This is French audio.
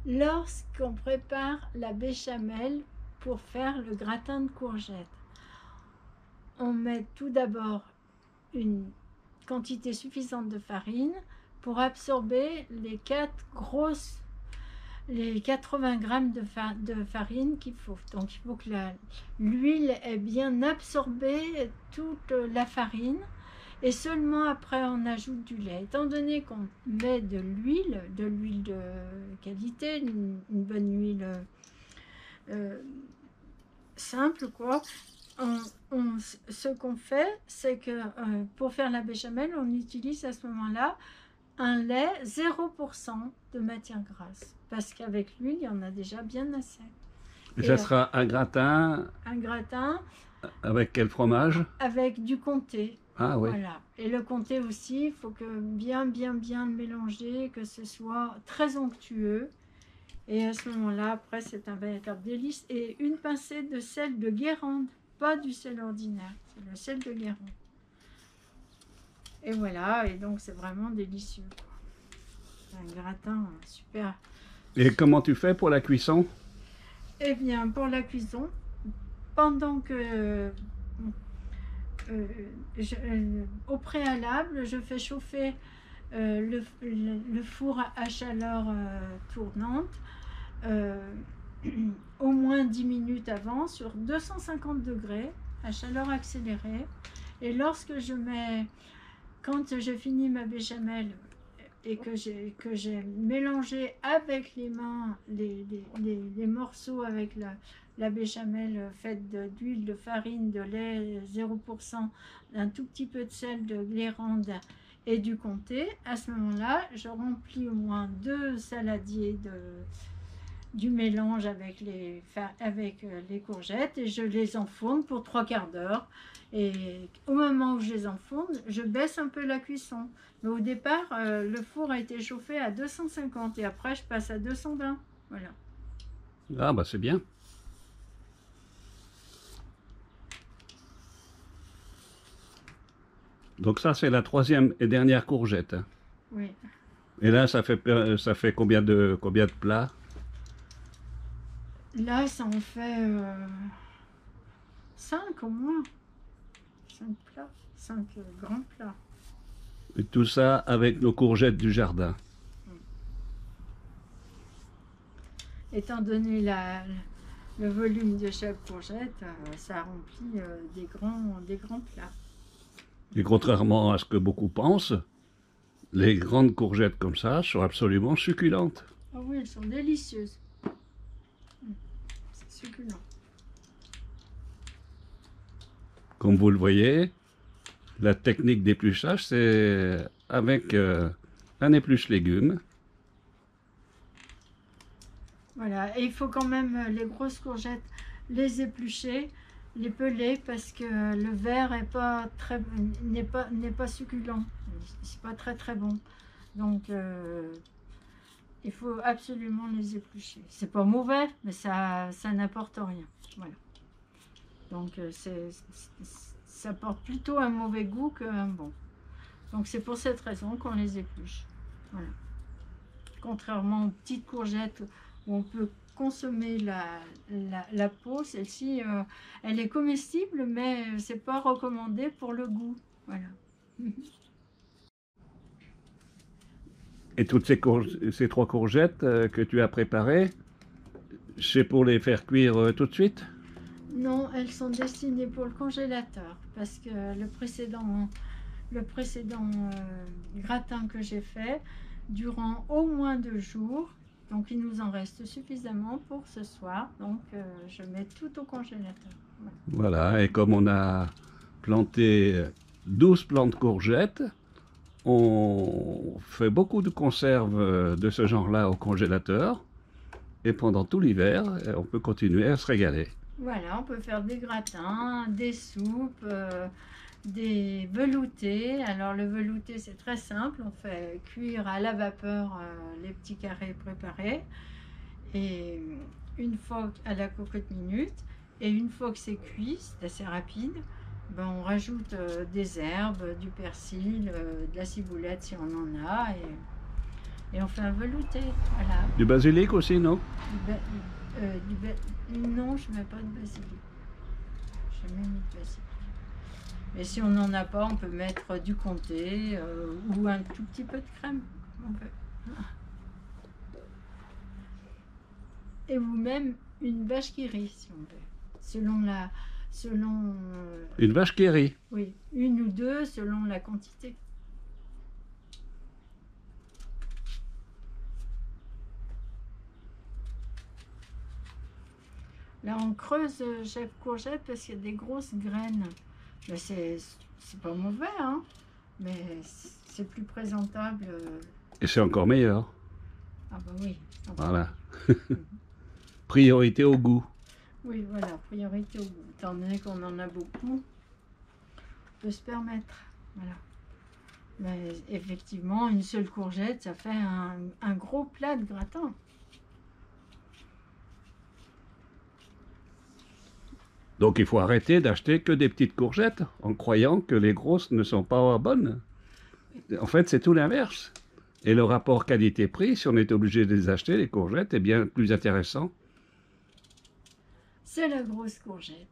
lorsqu'on prépare la béchamel pour faire le gratin de courgettes. On met tout d'abord une quantité suffisante de farine pour absorber les 80 grammes de farine qu'il faut. Donc il faut que l'huile ait bien absorbé toute la farine et seulement après on ajoute du lait. Étant donné qu'on met de l'huile de qualité, une bonne huile simple quoi, ce qu'on fait, c'est que pour faire la béchamel, on utilise à ce moment-là un lait 0% de matière grasse. Parce qu'avec l'huile, il y en a déjà bien assez. Et ça sera un gratin avec quel fromage? Avec du comté. Ah oui. Voilà. Et le comté aussi, il faut que bien le mélanger, que ce soit très onctueux. Et à ce moment-là, après, c'est un véritable délice. Et une pincée de sel de Guérande, pas du sel ordinaire, c'est le sel de Guérande. Et voilà, et donc c'est vraiment délicieux. Un gratin super. Et comment tu fais pour la cuisson? Eh bien, pour la cuisson, pendant que au préalable, je fais chauffer le four à chaleur tournante au moins 10 minutes avant sur 250 degrés à chaleur accélérée. Et lorsque quand je finis ma béchamel et que j'ai mélangé avec les mains les morceaux avec la béchamel faite d'huile, de farine, de lait 0%, d'un tout petit peu de sel de Guérande et du comté, à ce moment-là, je remplis au moins 2 saladiers du mélange avec les courgettes et je les enfourne pour 3/4 d'heure. Et au moment où je les enfourne, je baisse un peu la cuisson. Mais au départ, le four a été chauffé à 250 et après je passe à 220. Voilà. Ah bah c'est bien. Donc ça c'est la troisième et dernière courgette. Oui. Et là ça fait combien de plats? Là ça en fait 5 au moins. 5 plats, 5 grands plats. Et tout ça avec nos courgettes du jardin. Étant donné le volume de chaque courgette, ça remplit des grands plats. Et contrairement à ce que beaucoup pensent, les grandes courgettes comme ça sont absolument succulentes. Ah oui, elles sont délicieuses. C'est succulent. Comme vous le voyez, la technique d'épluchage, c'est avec un épluche légumes. Voilà, et il faut quand même les grosses courgettes les éplucher, les peler parce que le vert n'est pas succulent, c'est pas très bon. Donc il faut absolument les éplucher. C'est pas mauvais, mais ça n'apporte rien. Voilà. Donc ça porte plutôt un mauvais goût qu'un bon. Donc c'est pour cette raison qu'on les épluche. Voilà. Contrairement aux petites courgettes où on peut consommer la peau, celle-ci, elle est comestible, mais c'est pas recommandé pour le goût. Voilà. Et toutes ces 3 courgettes que tu as préparées, c'est pour les faire cuire tout de suite? Non, elles sont destinées pour le congélateur parce que le précédent gratin que j'ai fait durant au moins 2 jours. Donc il nous en reste suffisamment pour ce soir. Donc je mets tout au congélateur. Voilà, et comme on a planté 12 plants de courgettes, on fait beaucoup de conserves de ce genre-là au congélateur. Et pendant tout l'hiver, on peut continuer à se régaler. Voilà, on peut faire des gratins, des soupes, des veloutés. Alors le velouté c'est très simple, on fait cuire à la vapeur les petits carrés préparés et une fois à la cocotte minute et une fois que c'est cuit, c'est assez rapide, ben, on rajoute des herbes, du persil, de la ciboulette si on en a Et on fait un velouté, voilà. Du basilic aussi, non? Non, je mets pas de basilic. Je mets mis de basilic. Mais si on n'en a pas, on peut mettre du comté ou un tout petit peu de crème. On peut. Et ou même une vache qui rit, si on veut. Une vache qui rit. Oui, une ou deux selon la quantité. Là, on creuse chaque courgette parce qu'il y a des grosses graines. Mais c'est pas mauvais, hein. Mais c'est plus présentable. Et c'est encore meilleur. Ah bah oui. Voilà. Priorité au goût. Oui, voilà, priorité au goût. Étant donné qu'on en a beaucoup, on peut se permettre. Voilà. Mais effectivement, une seule courgette, ça fait un gros plat de gratin. Donc il faut arrêter d'acheter que des petites courgettes en croyant que les grosses ne sont pas bonnes. En fait, c'est tout l'inverse. Et le rapport qualité-prix, si on est obligé de les acheter, les courgettes, est bien plus intéressant. C'est la grosse courgette.